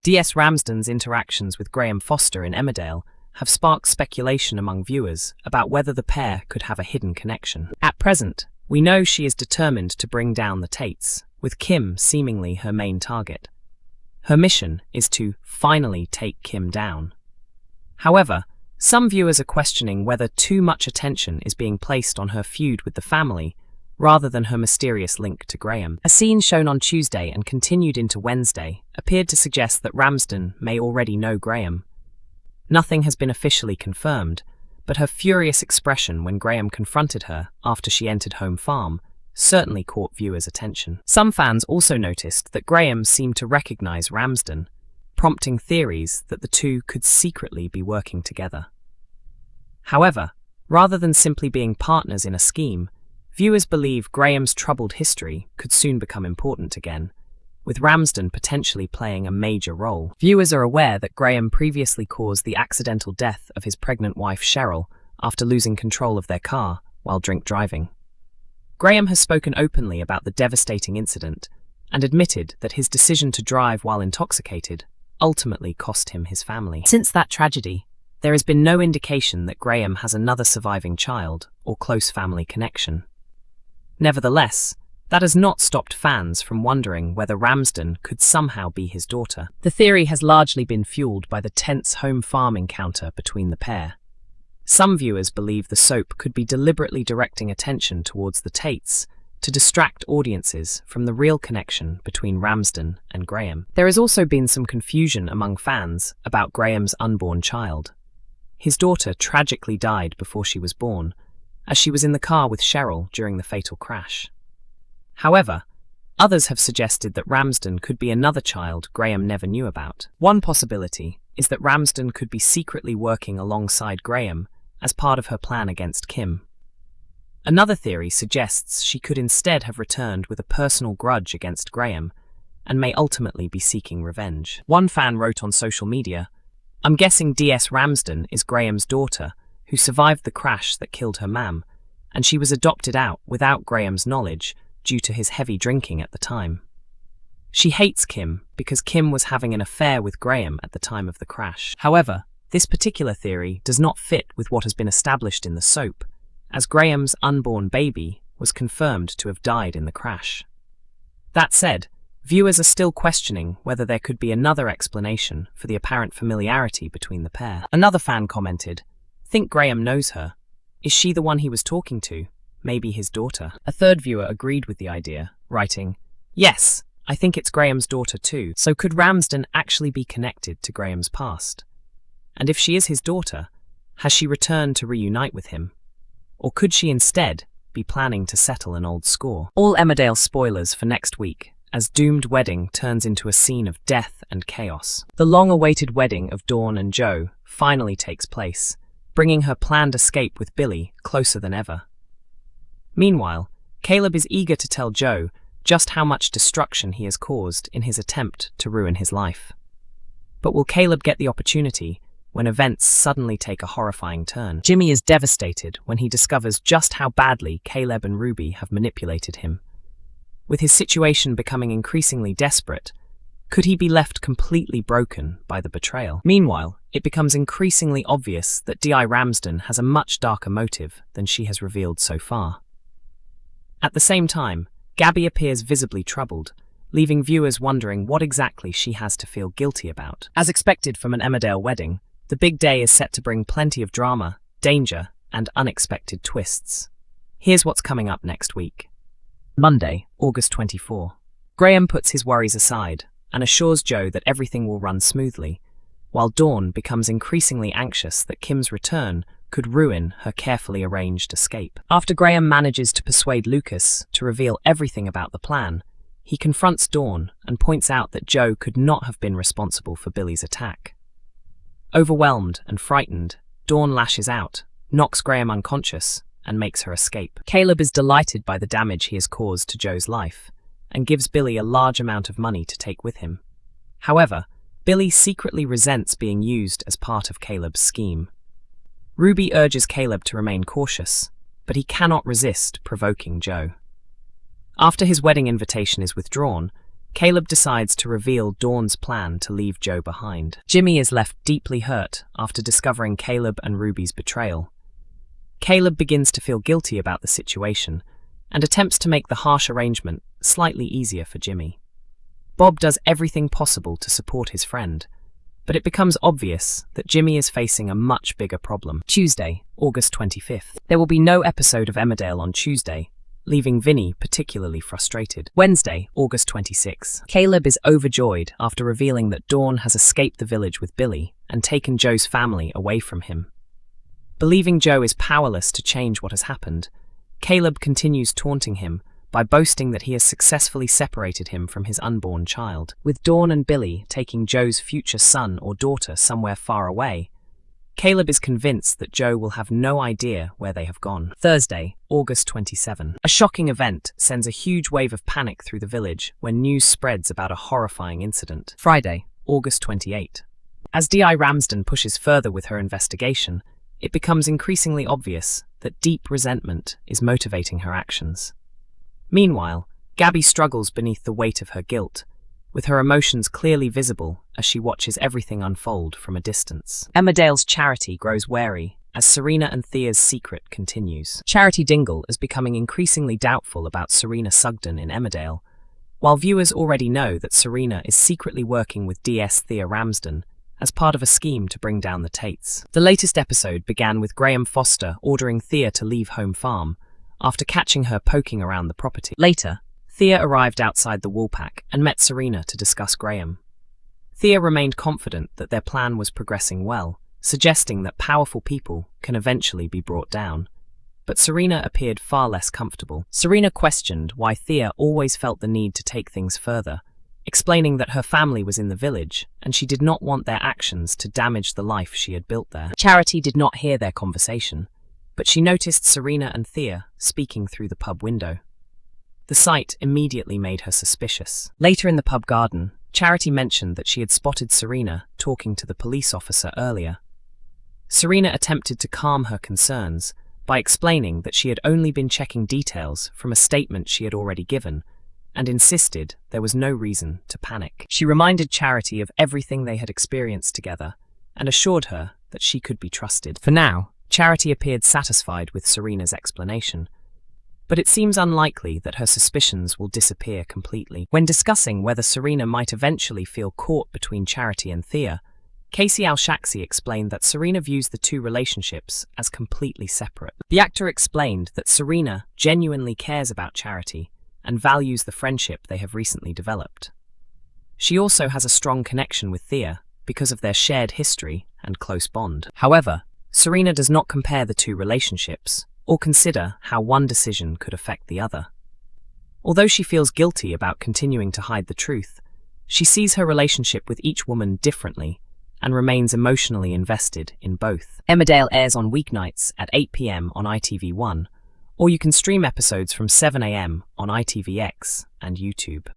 DS Ramsden's interactions with Graham Foster in Emmerdale have sparked speculation among viewers about whether the pair could have a hidden connection. At present, we know she is determined to bring down the Tates, with Kim seemingly her main target. Her mission is to finally take Kim down. However, some viewers are questioning whether too much attention is being placed on her feud with the family rather than her mysterious link to Graham. A scene shown on Tuesday and continued into Wednesday appeared to suggest that Ramsden may already know Graham. Nothing has been officially confirmed, but her furious expression when Graham confronted her after she entered Home Farm certainly caught viewers' attention. Some fans also noticed that Graham seemed to recognize Ramsden, prompting theories that the two could secretly be working together. However, rather than simply being partners in a scheme, viewers believe Graham's troubled history could soon become important again, with Ramsden potentially playing a major role. Viewers are aware that Graham previously caused the accidental death of his pregnant wife Cheryl after losing control of their car while drink driving. Graham has spoken openly about the devastating incident and admitted that his decision to drive while intoxicated ultimately cost him his family. Since that tragedy, there has been no indication that Graham has another surviving child or close family connection. Nevertheless, that has not stopped fans from wondering whether Ramsden could somehow be his daughter. The theory has largely been fueled by the tense Home Farm encounter between the pair. Some viewers believe the soap could be deliberately directing attention towards the Tates to distract audiences from the real connection between Ramsden and Graham. There has also been some confusion among fans about Graham's unborn child. His daughter tragically died before she was born, as she was in the car with Cheryl during the fatal crash. However, others have suggested that Ramsden could be another child Graham never knew about. One possibility is that Ramsden could be secretly working alongside Graham as part of her plan against Kim. Another theory suggests she could instead have returned with a personal grudge against Graham and may ultimately be seeking revenge. One fan wrote on social media, "I'm guessing DS Ramsden is Graham's daughter, who survived the crash that killed her mam, and she was adopted out without Graham's knowledge due to his heavy drinking at the time. She hates Kim because Kim was having an affair with Graham at the time of the crash." However, this particular theory does not fit with what has been established in the soap, as Graham's unborn baby was confirmed to have died in the crash. That said, viewers are still questioning whether there could be another explanation for the apparent familiarity between the pair. Another fan commented, "Think Graham knows her. Is she the one he was talking to? Maybe his daughter." A third viewer agreed with the idea, writing, "Yes, I think it's Graham's daughter too. So could Ramsden actually be connected to Graham's past? And if she is his daughter, has she returned to reunite with him? Or could she instead be planning to settle an old score?" All Emmerdale spoilers for next week, as doomed wedding turns into a scene of death and chaos. The long-awaited wedding of Dawn and Joe finally takes place, bringing her planned escape with Billy closer than ever. Meanwhile, Caleb is eager to tell Joe just how much destruction he has caused in his attempt to ruin his life. But will Caleb get the opportunity when events suddenly take a horrifying turn? Jimmy is devastated when he discovers just how badly Caleb and Ruby have manipulated him. With his situation becoming increasingly desperate, could he be left completely broken by the betrayal? Meanwhile, it becomes increasingly obvious that D.I. Ramsden has a much darker motive than she has revealed so far. At the same time, Gabby appears visibly troubled, leaving viewers wondering what exactly she has to feel guilty about. As expected from an Emmerdale wedding, the big day is set to bring plenty of drama, danger, and unexpected twists. Here's what's coming up next week. Monday, August 24. Graham puts his worries aside and assures Joe that everything will run smoothly, while Dawn becomes increasingly anxious that Kim's return could ruin her carefully arranged escape. After Graham manages to persuade Lucas to reveal everything about the plan, he confronts Dawn and points out that Joe could not have been responsible for Billy's attack. Overwhelmed and frightened, Dawn lashes out, knocks Graham unconscious, and makes her escape. Caleb is delighted by the damage he has caused to Joe's life, and gives Billy a large amount of money to take with him. However, Billy secretly resents being used as part of Caleb's scheme. Ruby urges Caleb to remain cautious, but he cannot resist provoking Joe. After his wedding invitation is withdrawn, Caleb decides to reveal Dawn's plan to leave Joe behind. Jimmy is left deeply hurt after discovering Caleb and Ruby's betrayal. Caleb begins to feel guilty about the situation and attempts to make the harsh arrangement slightly easier for Jimmy. Bob does everything possible to support his friend, but it becomes obvious that Jimmy is facing a much bigger problem. Tuesday, August 25th. There will be no episode of Emmerdale on Tuesday, leaving Vinny particularly frustrated. Wednesday, August 26th. Caleb is overjoyed after revealing that Dawn has escaped the village with Billy and taken Joe's family away from him. Believing Joe is powerless to change what has happened, Caleb continues taunting him by boasting that he has successfully separated him from his unborn child. With Dawn and Billy taking Joe's future son or daughter somewhere far away, Caleb is convinced that Joe will have no idea where they have gone. Thursday, August 27. A shocking event sends a huge wave of panic through the village when news spreads about a horrifying incident. Friday, August 28. As DS Ramsden pushes further with her investigation, it becomes increasingly obvious that deep resentment is motivating her actions. Meanwhile, Gabby struggles beneath the weight of her guilt, with her emotions clearly visible as she watches everything unfold from a distance. Emmerdale's Charity grows wary as Serena and Thea's secret continues. Charity Dingle is becoming increasingly doubtful about Serena Sugden in Emmerdale, while viewers already know that Serena is secretly working with DS Ramsden as part of a scheme to bring down the Tates. The latest episode began with Graham Foster ordering Thea to leave home farm, after catching her poking around the property. Later, Thea arrived outside the Woolpack and met Serena to discuss Graham. Thea remained confident that their plan was progressing well, suggesting that powerful people can eventually be brought down. But Serena appeared far less comfortable. Serena questioned why Thea always felt the need to take things further, explaining that her family was in the village and she did not want their actions to damage the life she had built there. Charity did not hear their conversation, but she noticed Serena and Thea speaking through the pub window. The sight immediately made her suspicious. Later in the pub garden, Charity mentioned that she had spotted Serena talking to the police officer earlier. Serena attempted to calm her concerns by explaining that she had only been checking details from a statement she had already given, and insisted there was no reason to panic. She reminded Charity of everything they had experienced together and assured her that she could be trusted. For now, Charity appeared satisfied with Serena's explanation, but it seems unlikely that her suspicions will disappear completely. When discussing whether Serena might eventually feel caught between Charity and Thea, Casey Al-Shaksi explained that Serena views the two relationships as completely separate. The actor explained that Serena genuinely cares about Charity and values the friendship they have recently developed. She also has a strong connection with Thea because of their shared history and close bond. However, Serena does not compare the two relationships or consider how one decision could affect the other. Although she feels guilty about continuing to hide the truth, she sees her relationship with each woman differently and remains emotionally invested in both. Emmerdale airs on weeknights at 8 p.m. on ITV1, or you can stream episodes from 7 a.m. on ITVX and YouTube.